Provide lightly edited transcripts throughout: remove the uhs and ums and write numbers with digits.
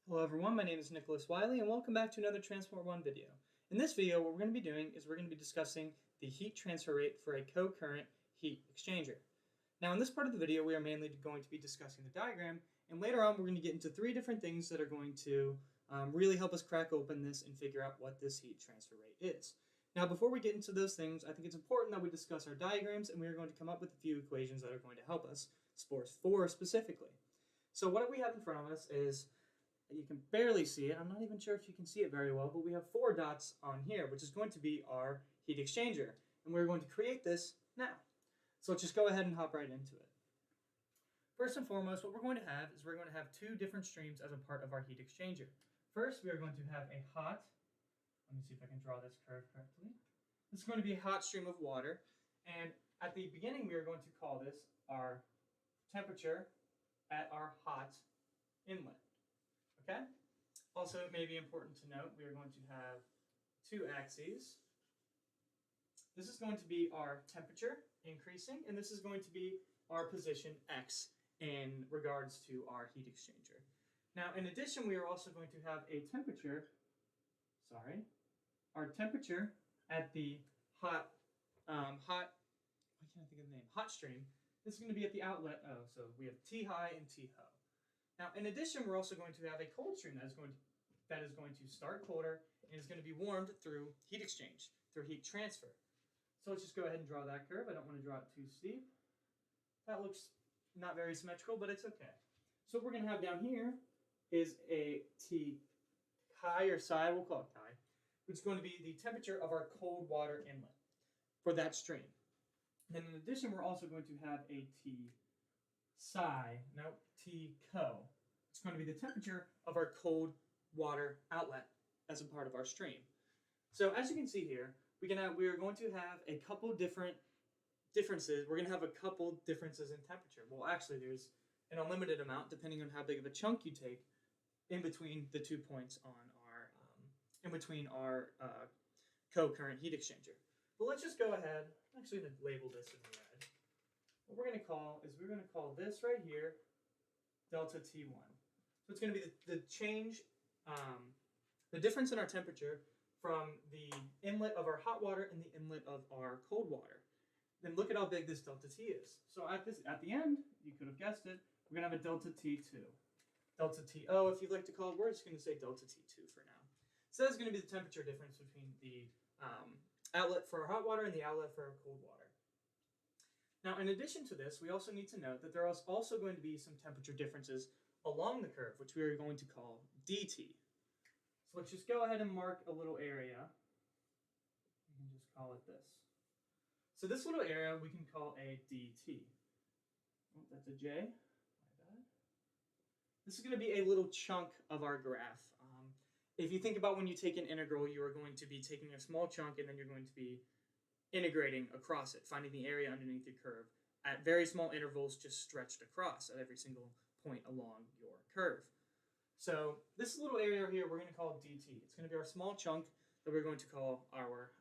Hello everyone, my name is Nicholas Wiley and welcome back to another Transport One video. In this video, what we're going to be doing is we're going to be discussing the heat transfer rate for a co-current heat exchanger. Now in this part of the video, we are mainly going to be discussing the diagram, and later on we're going to get into three different things that are going to really help us crack open this and figure out what this heat transfer rate is. Now before we get into those things, I think it's important that we discuss our diagrams, and we are going to come up with a few equations that are going to help us, for specifically. So what we have in front of us is, you can barely see it. I'm not even sure if you can see it very well, but we have four dots on here, which is going to be our heat exchanger. And we're going to create this now. So let's just go ahead and hop right into it. First and foremost, what we're going to have is we're going to have two different streams as a part of our heat exchanger. First, we are going to have a hot, let me see if I can draw this curve correctly. This is going to be a hot stream of water. And at the beginning, we are going to call this our temperature at our hot inlet. Okay? Also, it may be important to note we are going to have two axes. This is going to be our temperature increasing, and this is going to be our position x in regards to our heat exchanger. Now, in addition, we are also going to have a temperature, our temperature at the hot, why can't I think of the name? Hot stream. This is going to be at the outlet O. So we have T high and T low. Now, in addition, we're also going to have a cold stream that is going to start colder and is going to be warmed through heat exchange, through heat transfer. So let's just go ahead and draw that curve. I don't want to draw it too steep. That looks not very symmetrical, but it's okay. So what we're going to have down here is a T high or psi, we'll call it high, which is going to be the temperature of our cold water inlet for that stream. And then in addition, we're also going to have a T co. It's going to be the temperature of our cold water outlet as a part of our stream. So as you can see here, we are going to have a couple different differences. We're going to have a couple differences in temperature. Well, actually, there's an unlimited amount depending on how big of a chunk you take in between the 2 points on our co-current heat exchanger. But let's just go ahead. I'm actually going to label this in red. What we're going to call this right here delta T1. So it's going to be the change, the difference in our temperature from the inlet of our hot water and the inlet of our cold water. Then look at how big this delta T is. So at the end, you could have guessed it, we're going to have a delta T2. Delta TO, if you'd like to call it, we're just going to say delta T2 for now. So that's going to be the temperature difference between the outlet for our hot water and the outlet for our cold water. Now, in addition to this, we also need to note that there is also going to be some temperature differences along the curve, which we are going to call dt. So let's just go ahead and mark a little area. We can just call it this. So this little area we can call a dt. Oh, that's a J. My bad. This is going to be a little chunk of our graph. If you think about when you take an integral, you are going to be taking a small chunk and then you're going to be integrating across it, finding the area underneath the curve at very small intervals just stretched across at every single point along your curve. So this little area here we're going to call dt. It's going to be our small chunk that we're going to call our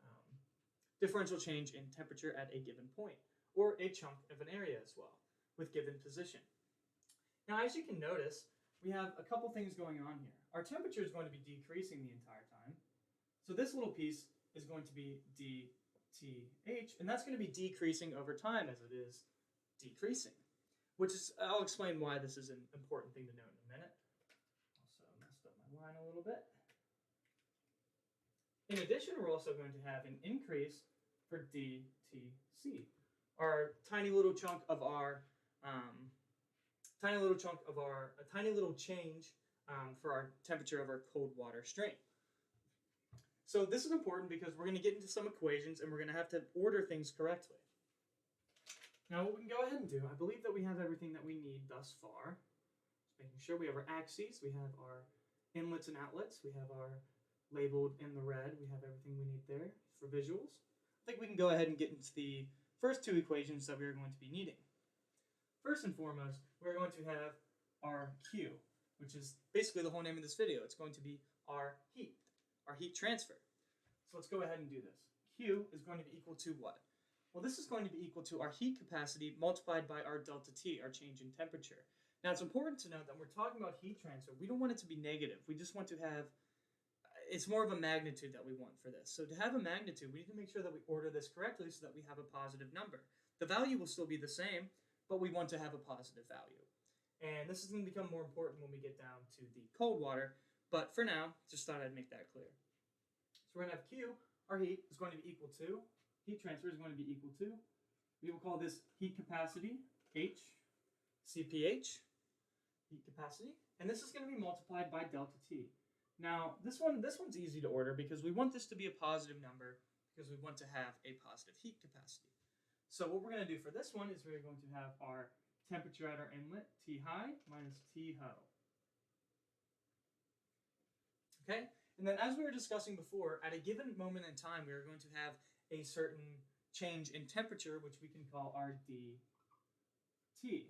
differential change in temperature at a given point, or a chunk of an area as well, with given position. Now, as you can notice, we have a couple things going on here. Our temperature is going to be decreasing the entire time. So this little piece is going to be dTh, and that's going to be decreasing over time as it is decreasing, which is, I'll explain why this is an important thing to note in a minute. Also messed up my line a little bit. In addition, we're also going to have an increase for dTc, our tiny little chunk of our a tiny little change for our temperature of our cold water stream. So this is important because we're going to get into some equations and we're going to have to order things correctly. Now what we can go ahead and do, I believe that we have everything that we need thus far. Just making sure we have our axes, we have our inlets and outlets, we have our labeled in the red, we have everything we need there for visuals. I think we can go ahead and get into the first two equations that we are going to be needing. First and foremost, we're going to have our Q, which is basically the whole name of this video. It's going to be our heat transfer. So let's go ahead and do this. Q is going to be equal to what? Well, this is going to be equal to our heat capacity multiplied by our delta T, our change in temperature. Now, it's important to note that when we're talking about heat transfer, we don't want it to be negative. We just want to have, it's more of a magnitude that we want for this. So to have a magnitude, we need to make sure that we order this correctly so that we have a positive number. The value will still be the same, but we want to have a positive value. And this is going to become more important when we get down to the cold water. But for now, just thought I'd make that clear. So we're going to have Q, our heat, is going to be equal to, heat transfer is going to be equal to, we will call this heat capacity, H, CPH, heat capacity, and this is going to be multiplied by delta T. Now, this one's easy to order because we want this to be a positive number because we want to have a positive heat capacity. So what we're going to do for this one is we're going to have our temperature at our inlet, T high minus T ho. Okay? And then as we were discussing before, at a given moment in time, we are going to have a certain change in temperature, which we can call our dT.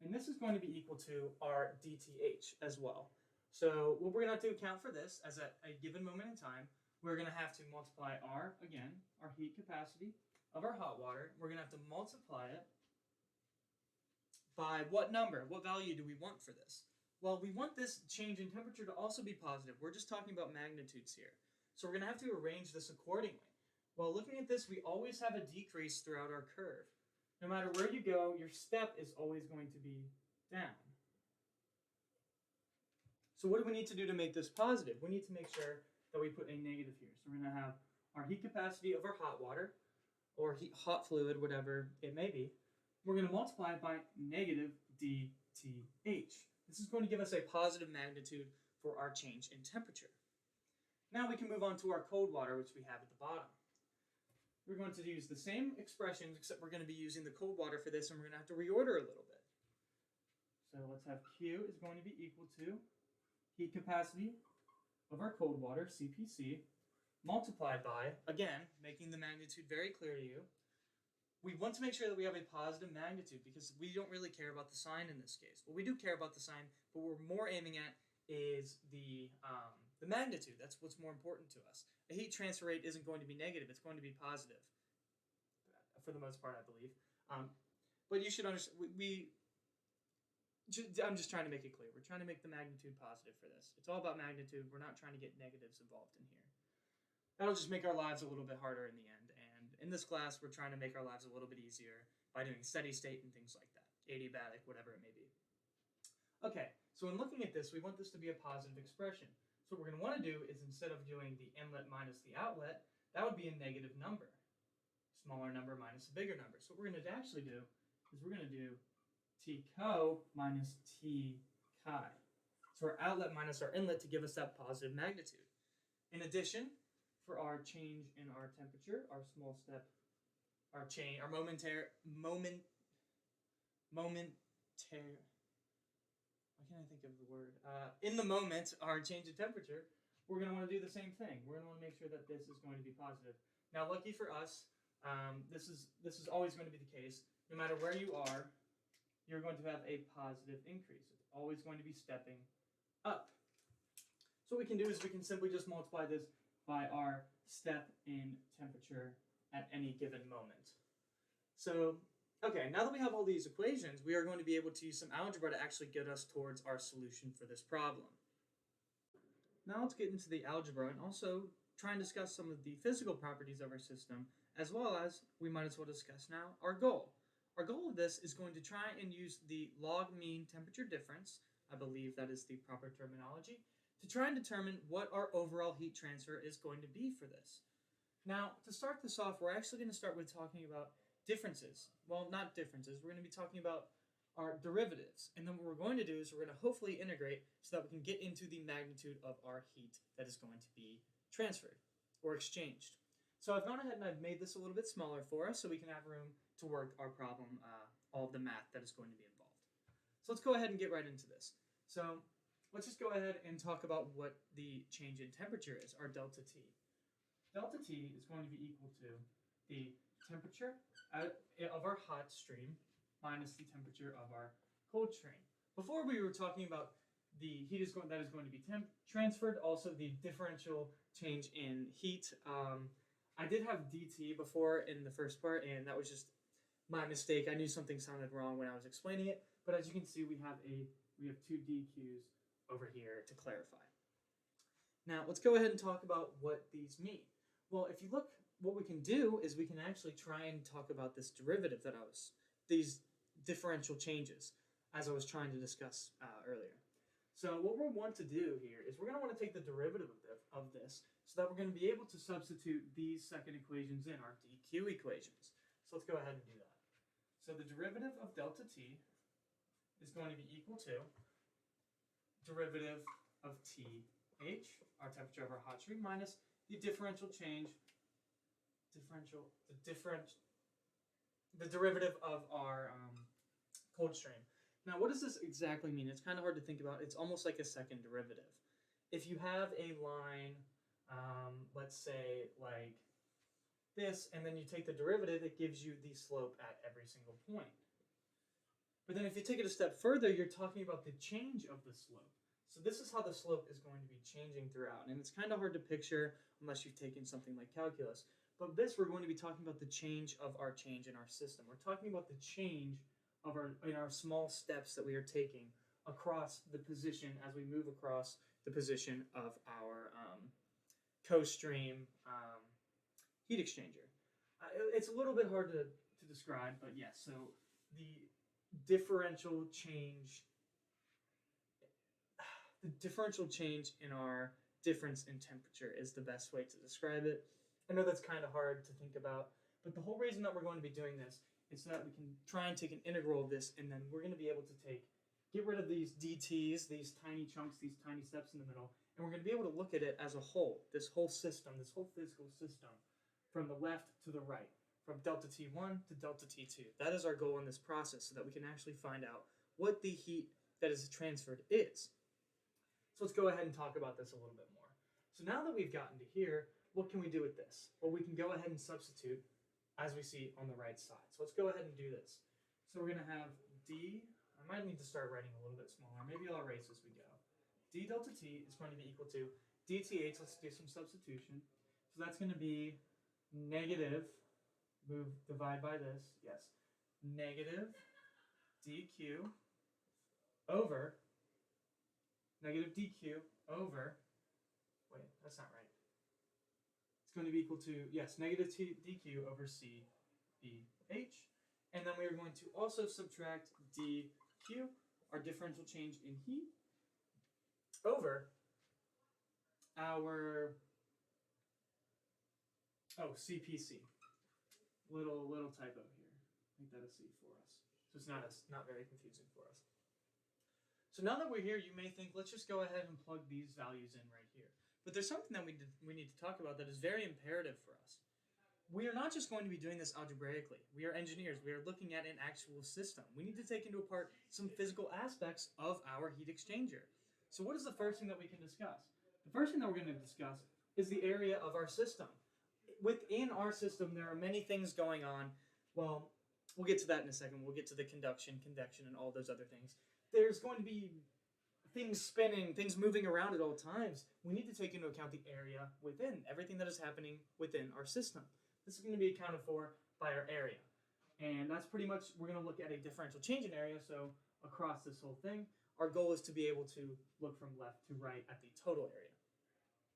And this is going to be equal to our dTH as well. So what we're going to have to account for this, as at a given moment in time, we're going to have to multiply R, again, our heat capacity of our hot water. We're going to have to multiply it by what number? What value do we want for this? Well, we want this change in temperature to also be positive. We're just talking about magnitudes here. So we're going to have to arrange this accordingly. While looking at this, we always have a decrease throughout our curve. No matter where you go, your step is always going to be down. So what do we need to do to make this positive? We need to make sure that we put a negative here. So we're going to have our heat capacity of our hot water, or hot fluid, whatever it may be. We're going to multiply it by negative dTH. This is going to give us a positive magnitude for our change in temperature. Now we can move on to our cold water, which we have at the bottom. We're going to use the same expressions, except we're going to be using the cold water for this, and we're going to have to reorder a little bit. So let's have Q is going to be equal to heat capacity of our cold water, CPC, multiplied by, again, making the magnitude very clear to you. We want to make sure that we have a positive magnitude because we don't really care about the sign in this case. Well, we do care about the sign, but what we're more aiming at is the magnitude. That's what's more important to us. A heat transfer rate isn't going to be negative. It's going to be positive for the most part, I believe. But you should understand, I'm just trying to make it clear. We're trying to make the magnitude positive for this. It's all about magnitude. We're not trying to get negatives involved in here. That'll just make our lives a little bit harder in the end. And in this class, we're trying to make our lives a little bit easier by doing steady state and things like that. Adiabatic, whatever it may be. Okay, so in looking at this, we want this to be a positive expression. So what we're going to want to do is instead of doing the inlet minus the outlet, that would be a negative number. Smaller number minus a bigger number. So what we're going to actually do is we're going to do T co minus T chi. So our outlet minus our inlet to give us that positive magnitude. In addition, for our change in our temperature, our small step, our momentary, why can't I think of the word? In the moment, our change in temperature, we're going to want to do the same thing. We're going to want to make sure that this is going to be positive. Now, lucky for us, this is always going to be the case. No matter where you are, you're going to have a positive increase. It's always going to be stepping up. So what we can do is we can simply just multiply this by our step in temperature at any given moment. So, okay, now that we have all these equations, we are going to be able to use some algebra to actually get us towards our solution for this problem. Now let's get into the algebra and also try and discuss some of the physical properties of our system, as well as, we might as well discuss now, our goal. Our goal of this is going to try and use the log mean temperature difference, I believe that is the proper terminology, to try and determine what our overall heat transfer is going to be for this. Now, to start this off, we're actually going to start with talking about differences. Well, not differences. We're going to be talking about our derivatives. And then what we're going to do is we're going to hopefully integrate so that we can get into the magnitude of our heat that is going to be transferred or exchanged. So I've gone ahead and I've made this a little bit smaller for us so we can have room to work our problem, all of the math that is going to be involved. So let's go ahead and get right into this. So let's just go ahead and talk about what the change in temperature is, our delta T. Delta T is going to be equal to the temperature of our hot stream minus the temperature of our cold stream. Before we were talking about the heat that is going to be transferred, also the differential change in heat. I did have DT before in the first part, and that was just my mistake. I knew something sounded wrong when I was explaining it, But as you can see, we have two DQs over here to clarify. Now let's go ahead and talk about what these mean. Well, if you look, what we can do is we can actually try and talk about this derivative these differential changes, as I was trying to discuss earlier. So what we want to do here is we're going to want to take the derivative of this so that we're going to be able to substitute these second equations in, our dq equations. So let's go ahead and do that. So the derivative of delta t is going to be equal to derivative of th, our temperature of our hot stream, minus the differential change, the derivative of our cold stream. Now, what does this exactly mean? It's kind of hard to think about. It's almost like a second derivative. If you have a line, let's say like this, and then you take the derivative, it gives you the slope at every single point. But then if you take it a step further, you're talking about the change of the slope. So this is how the slope is going to be changing throughout. And it's kind of hard to picture unless you've taken something like calculus. But this, we're going to be talking about the change of our change in our system. We're talking about the change of our small steps that we are taking across the position as we move across the position of our co-stream heat exchanger. It's a little bit hard to describe, but yes, so the differential change in our difference in temperature is the best way to describe it. I know that's kind of hard to think about, but the whole reason that we're going to be doing this is so that we can try and take an integral of this, and then we're going to be able to get rid of these dt's, these tiny chunks, these tiny steps in the middle, and we're going to be able to look at it as a whole, this whole system, this whole physical system, from the left to the right, from delta T1 to delta T2. That is our goal in this process, so that we can actually find out what the heat that is transferred is. So let's go ahead and talk about this a little bit more. So now that we've gotten to here, what can we do with this? Well, we can go ahead and substitute as we see on the right side. So let's go ahead and do this. So we're going to have d, I might need to start writing a little bit smaller. Maybe I'll erase as we go. D delta t is going to be equal to dth, let's do some substitution. So that's going to be negative, divide by this, yes, negative dq over, negative dq over, wait, that's not right. It's going to be equal to, yes, negative dq over cbh. And then we are going to also subtract dq, our differential change in heat, over our, CPC. Little typo here. Make that a C for us. So it's not very confusing for us. So now that we're here, you may think, let's just go ahead and plug these values in right here. But there's something that we need to talk about that is very imperative for us. We are not just going to be doing this algebraically. We are engineers. We are looking at an actual system. We need to take into account some physical aspects of our heat exchanger. So what is the first thing that we can discuss? The first thing that we're going to discuss is the area of our system. Within our system, there are many things going on. Well, we'll get to that in a second. We'll get to the conduction, convection, and all those other things. There's going to be things spinning, things moving around at all times. We need to take into account the area within, everything that is happening within our system. This is going to be accounted for by our area. And that's pretty much, we're going to look at a differential change in area, so across this whole thing, our goal is to be able to look from left to right at the total area.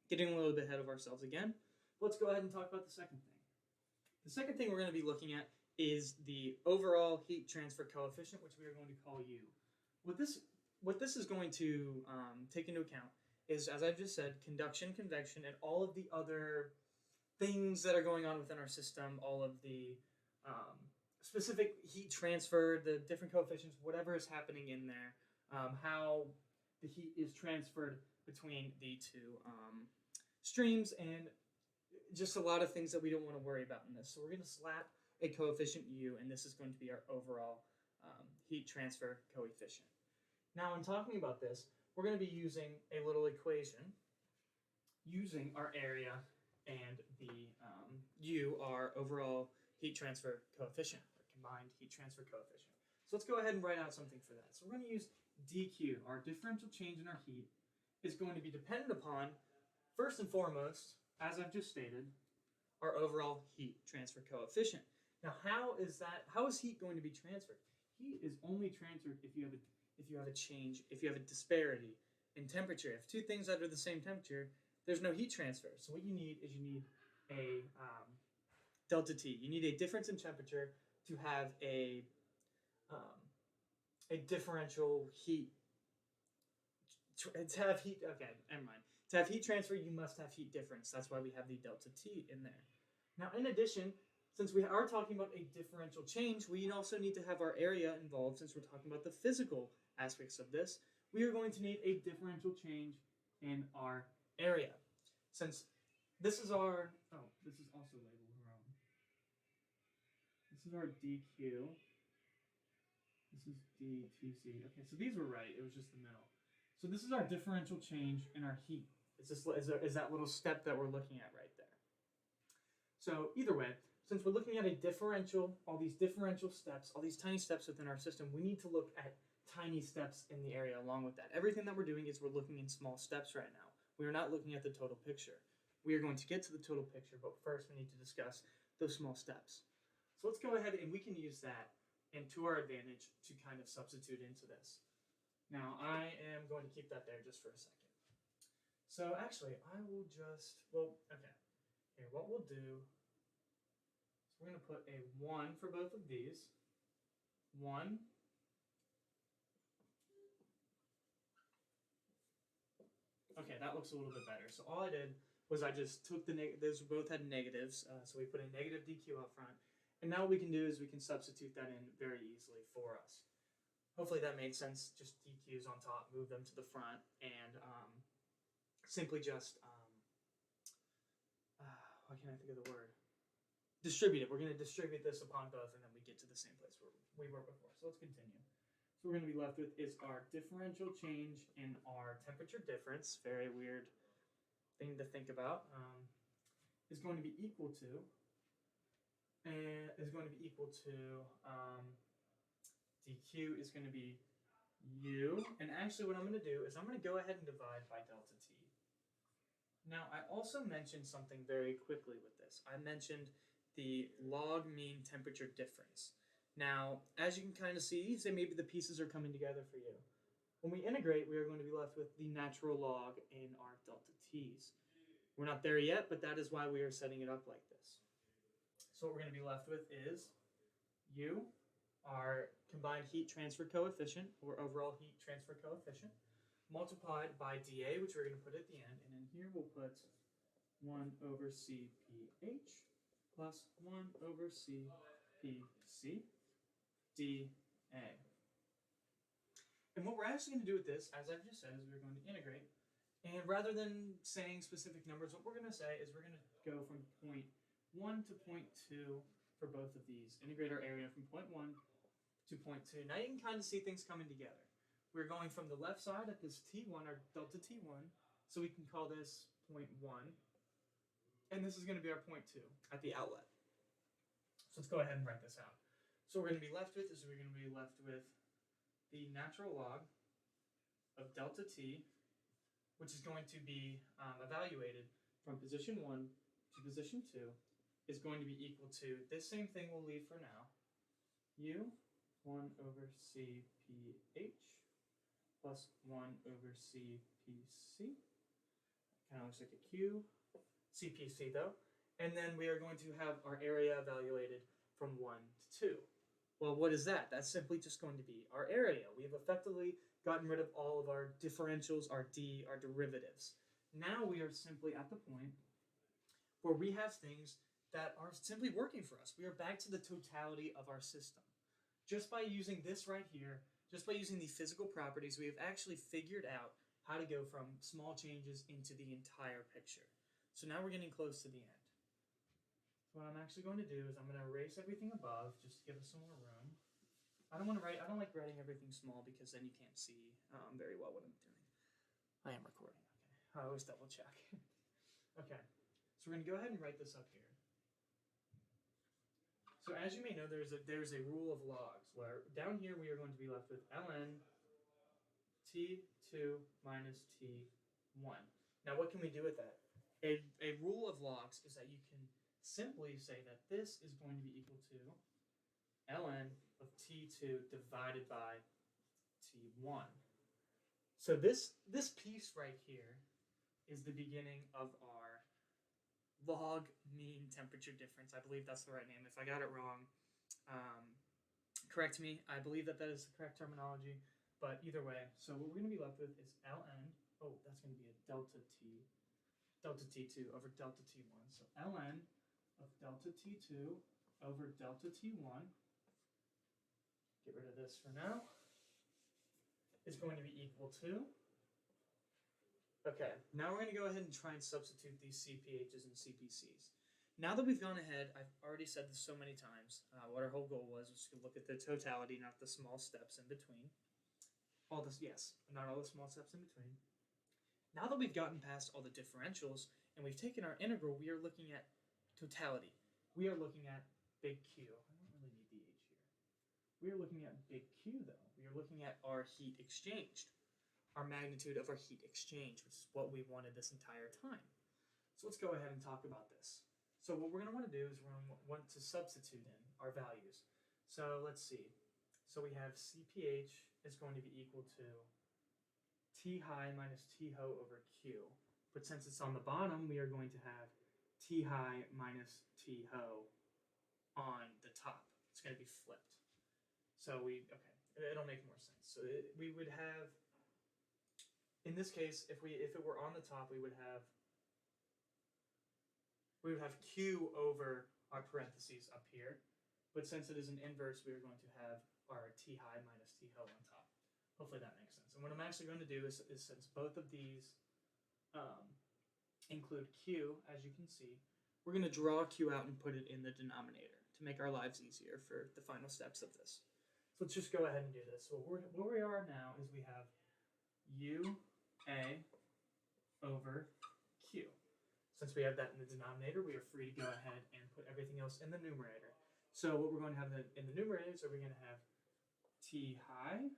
Getting a little bit ahead of ourselves again, let's go ahead and talk about the second thing. The second thing we're going to be looking at is the overall heat transfer coefficient, which we are going to call U. What this is going to take into account is, as I've just said, conduction, convection, and all of the other things that are going on within our system, all of the specific heat transfer, the different coefficients, whatever is happening in there, how the heat is transferred between the two streams, and just a lot of things that we don't want to worry about in this. So we're going to slap a coefficient U, and this is going to be our overall heat transfer coefficient. Now, in talking about this, we're going to be using a little equation using our area and the U, our overall heat transfer coefficient, or combined heat transfer coefficient. So let's go ahead and write out something for that. So we're going to use dQ, our differential change in our heat, is going to be dependent upon, first and foremost, as I've just stated, our overall heat transfer coefficient. Now, how is heat going to be transferred? heat is only transferred if you have a disparity in temperature. If two things that are the same temperature, there's no heat transfer. So what you need is a delta T. You need a difference in temperature to have a differential heat. To have heat, okay, never mind. To have heat transfer, you must have heat difference. That's why we have the delta T in there. Now, in addition, since we are talking about a differential change, we also need to have our area involved. Since we're talking about the physical aspects of this, we are going to need a differential change in our area. Since this is our, this is also labeled wrong. This is our dq. This is dTc. Okay, so these were right. It was just the middle. So this is our differential change in our heat. Is that little step that we're looking at right there. So either way, since we're looking at a differential, all these differential steps, all these tiny steps within our system, we need to look at tiny steps in the area along with that. Everything that we're doing is we're looking in small steps right now. We are not looking at the total picture. We are going to get to the total picture, but first we need to discuss those small steps. So let's go ahead and we can use that and to our advantage to kind of substitute into this. Now I am going to keep that there just for a second. So actually I will just, okay. Here, what we'll do is we're going to put a 1 for both of these. 1. Okay, that looks a little bit better. So all I did was I just took those both had negatives, so we put a negative dq up front. And now what we can do is we can substitute that in very easily for us. Hopefully that made sense. Just dq's on top, move them to the front, and simply just, why can't I think of the word? Distribute it. We're going to distribute this upon both, and then we get to the same place where we were before. So let's continue. So we're going to be left with is our differential change in our temperature difference, very weird thing to think about, is going to be equal to, dq is going to be u, and actually what I'm going to do is I'm going to go ahead and divide by delta T. Now, I also mentioned something very quickly with this. I mentioned the log mean temperature difference. Now, as you can kind of see, say maybe the pieces are coming together for you. When we integrate, we are going to be left with the natural log in our delta T's. We're not there yet, but that is why we are setting it up like this. So what we're going to be left with is U, our combined heat transfer coefficient, or overall heat transfer coefficient, multiplied by dA, which we're going to put at the end, and in here we'll put 1 over CPH plus 1 over CPC dA. And what we're actually going to do with this, as I've just said, is we're going to integrate. And rather than saying specific numbers, what we're going to say is we're going to go from point 1 to point 2 for both of these. Integrate our area from point 1 to point 2. Now you can kind of see things coming together. We're going from the left side at this T1, our delta T1, so we can call this point 1. And this is going to be our point 2 at the outlet. So let's go ahead and write this out. So what we're going to be left with the natural log of delta T, which is going to be evaluated from position 1 to position 2, is going to be equal to this same thing we'll leave for now, U 1 over CPH plus 1 over CPC. Kind of looks like a Q. CPC though. And then we are going to have our area evaluated from 1 to 2. Well, what is that? That's simply just going to be our area. We've effectively gotten rid of all of our differentials, our d, our derivatives. Now we are simply at the point where we have things that are simply working for us. We are back to the totality of our system. Just by using this right here, just by using the physical properties, we have actually figured out how to go from small changes into the entire picture. So now we're getting close to the end. So what I'm actually going to do is I'm going to erase everything above just to give us some more room. I don't like writing everything small because then you can't see very well what I'm doing. I am recording, okay. I always double check. Okay, so we're going to go ahead and write this up here. So as you may know, there's a rule of logs where down here we are going to be left with ln T2 minus T1. Now what can we do with that? A rule of logs is that you can simply say that this is going to be equal to ln of T2 divided by T1. So this piece right here is the beginning of our log mean temperature difference. I believe that's the right name. If I got it wrong, correct me. I believe that is the correct terminology. But either way, so what we're going to be left with is ln. Oh, that's going to be a delta T2 over delta T1. So ln of delta T2 over delta T1. Get rid of this for now. Is going to be equal to. Okay, now we're going to go ahead and try and substitute these CPHs and CPCs. Now that we've gone ahead, I've already said this so many times, what our whole goal was to look at the totality, not the small steps in between. Not all the small steps in between. Now that we've gotten past all the differentials and we've taken our integral, we are looking at totality. We are looking at big Q. I don't really need the H here. We are looking at big Q, though. We are looking at our heat exchanged. Our magnitude of our heat exchange, which is what we wanted this entire time. So let's go ahead and talk about this. So what we're going to want to do is we're going to want to substitute in our values. So let's see. So we have CPH is going to be equal to T high minus T ho over Q. But since it's on the bottom, we are going to have T high minus T ho on the top. It's going to be flipped. So it'll make more sense. So we would have, in this case, if it were on the top, we would have Q over our parentheses up here. But since it is an inverse, we are going to have our T high minus T ho on top. Hopefully that makes sense. And what I'm actually going to do is since both of these include Q, as you can see, we're going to draw Q out and put it in the denominator to make our lives easier for the final steps of this. So let's just go ahead and do this. So where we are now is we have UA over Q. Since we have that in the denominator, we are free to go ahead and put everything else in the numerator. So what we're going to have in the numerator is we're going to have T high.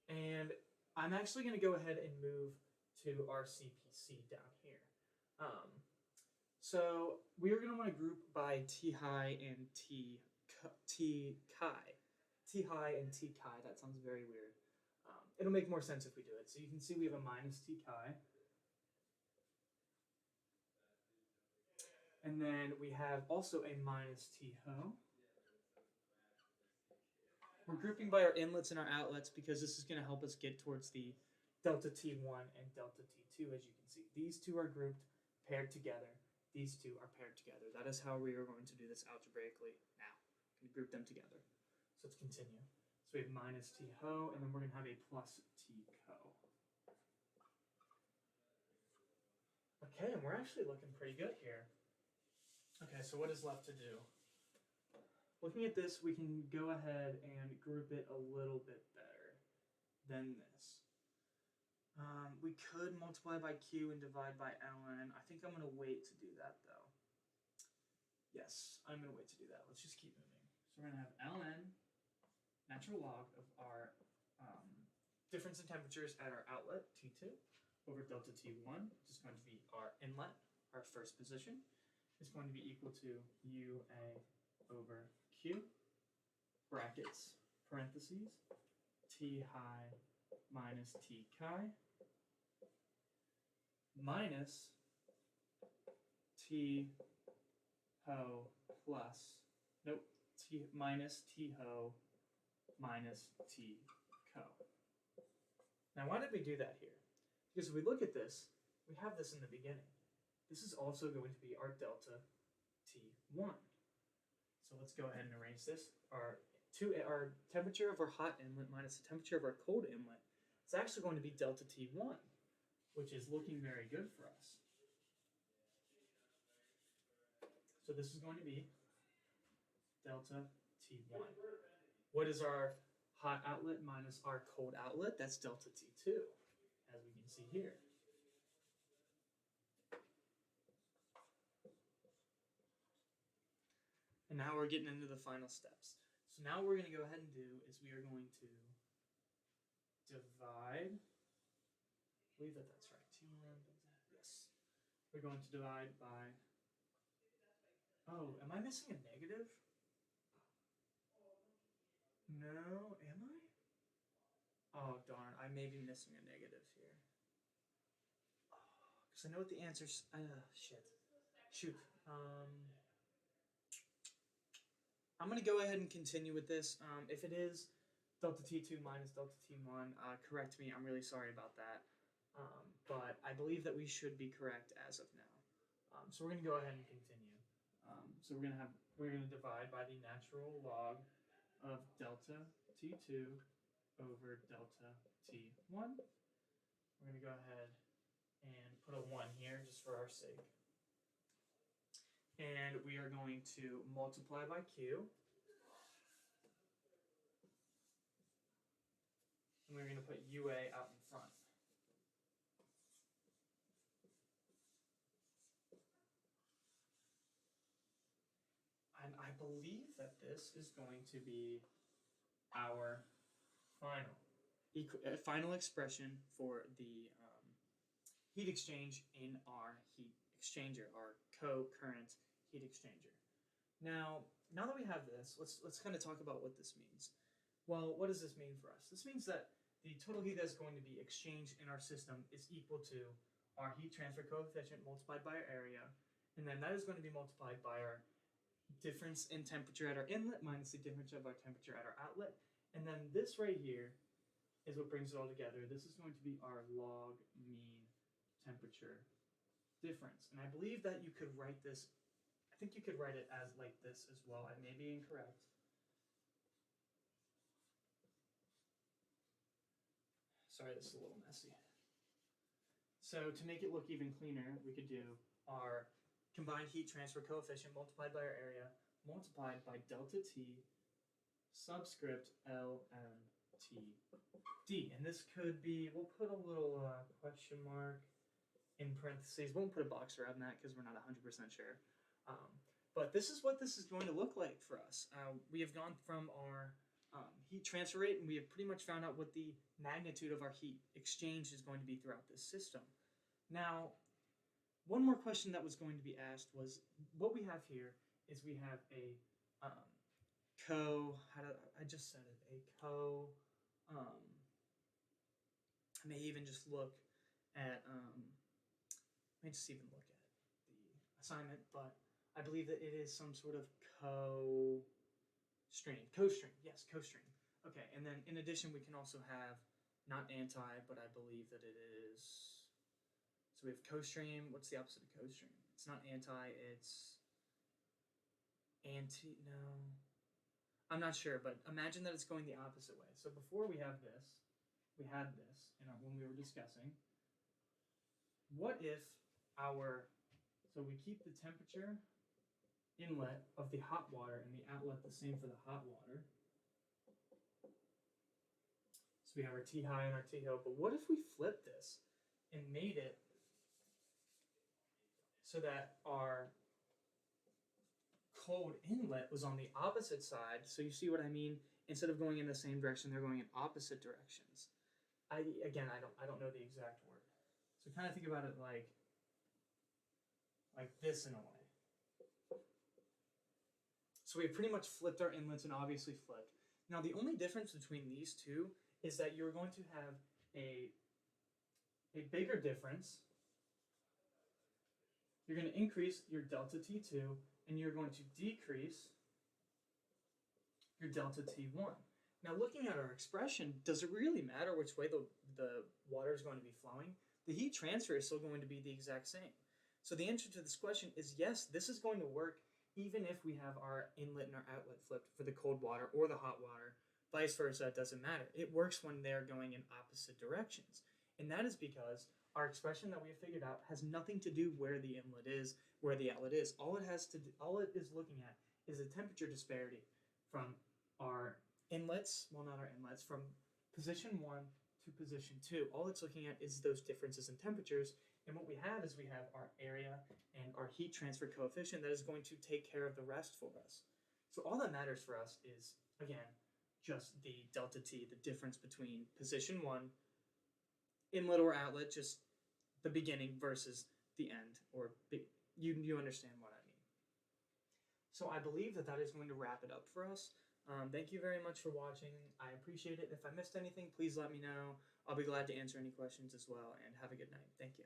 And I'm actually going to go ahead and move to our CPC down here. So we are going to want to group by T high and T chi. T high and T chi, that sounds very weird. It'll make more sense if we do it. So you can see we have a minus T chi. And then we have also a minus T ho. We're grouping by our inlets and our outlets because this is going to help us get towards the delta T1 and delta T2, as you can see. These two are grouped, paired together. These two are paired together. That is how we are going to do this algebraically now. We group them together. So let's continue. So we have minus T ho, and then we're going to have a plus T co. Okay, and we're actually looking pretty good here. Okay, so what is left to do? Looking at this, we can go ahead and group it a little bit better than this. We could multiply by Q and divide by ln. I think I'm going to wait to do that, though. Yes, I'm going to wait to do that. Let's just keep moving. So we're going to have ln, natural log of our difference in temperatures at our outlet, T2, over delta T1, which is going to be our inlet, our first position, is going to be equal to UA over Q, brackets, parentheses, T high minus T chi, minus T ho plus, minus T ho minus T co. Now why did we do that here? Because if we look at this, we have this in the beginning. This is also going to be our delta T1. So let's go ahead and erase this. Our temperature of our hot inlet minus the temperature of our cold inlet is actually going to be delta T1, which is looking very good for us. So this is going to be delta T1. What is our hot outlet minus our cold outlet? That's delta T2, as we can see here. And now we're getting into the final steps. So now what we're going to go ahead and do is we are going to divide. I believe that that's right. Yes. We're going to divide by. Oh, am I missing a negative? No, am I? Oh, darn. I may be missing a negative here. Because I know what the answer's... shit. Shoot. I'm going to go ahead and continue with this. If it is delta T2 minus delta T1, correct me. I'm really sorry about that. But I believe that we should be correct as of now. So we're going to go ahead and continue. So we're going to divide by the natural log of delta T2 over delta T1. We're going to go ahead and put a 1 here just for our sake. And we are going to multiply by Q. And we're going to put UA out in front. And I believe that this is going to be our final expression for the heat exchange in our heat exchanger, our co-current heat exchanger. Now that we have this, let's kind of talk about what this means. Well, what does this mean for us? This means that the total heat that's going to be exchanged in our system is equal to our heat transfer coefficient multiplied by our area, and then that is going to be multiplied by our difference in temperature at our inlet minus the difference of our temperature at our outlet. And then this right here is what brings it all together. This is going to be our log mean temperature difference. And I believe that you could write this, I think you could write it as like this as well. I may be incorrect. Sorry, this is a little messy. So to make it look even cleaner, we could do our combined heat transfer coefficient multiplied by our area multiplied by delta T subscript LMT D. And this could be, we'll put a little question mark in parentheses. Won't put a box around that because we're not 100% sure. But this is what this is going to look like for us. We have gone from our heat transfer rate, and we have pretty much found out what the magnitude of our heat exchange is going to be throughout this system. Now, one more question that was going to be asked was, what we have here is we have a I may even just look at, the assignment, but I believe that it is some sort of co-stream, yes, co-stream. Okay, and then in addition, we can also have, not anti, but I believe that it is, so we have co-stream. What's the opposite of co-stream? It's not anti, it's no. I'm not sure, but imagine that it's going the opposite way. So before we had this when we were discussing. What if so we keep the temperature inlet of the hot water and the outlet the same for the hot water. So we have our T high and our T low, but what if we flipped this and made it so that our cold inlet was on the opposite side? So you see what I mean? Instead of going in the same direction, they're going in opposite directions. I don't know the exact word. So kind of think about it like this in a way. So we pretty much flipped our inlets and obviously flipped. Now the only difference between these two is that you're going to have a bigger difference. You're going to increase your delta T2 and you're going to decrease your delta T1. Now looking at our expression, does it really matter which way the water is going to be flowing? The heat transfer is still going to be the exact same. So the answer to this question is yes, this is going to work even if we have our inlet and our outlet flipped for the cold water or the hot water. Vice versa, it doesn't matter. It works when they're going in opposite directions. And that is because our expression that we have figured out has nothing to do where the inlet is, where the outlet is. All it is looking at is the temperature disparity from our inlets, well, not our inlets, from position 1 to position 2. All it's looking at is those differences in temperatures. And what we have is we have our area and our heat transfer coefficient that is going to take care of the rest for us. So all that matters for us is, again, just the delta T, the difference between position 1, inlet or outlet, just the beginning versus the end, or you understand what I mean. So I believe that is going to wrap it up for us. Thank you very much for watching. I appreciate it. If I missed anything, please let me know. I'll be glad to answer any questions as well, and have a good night. Thank you.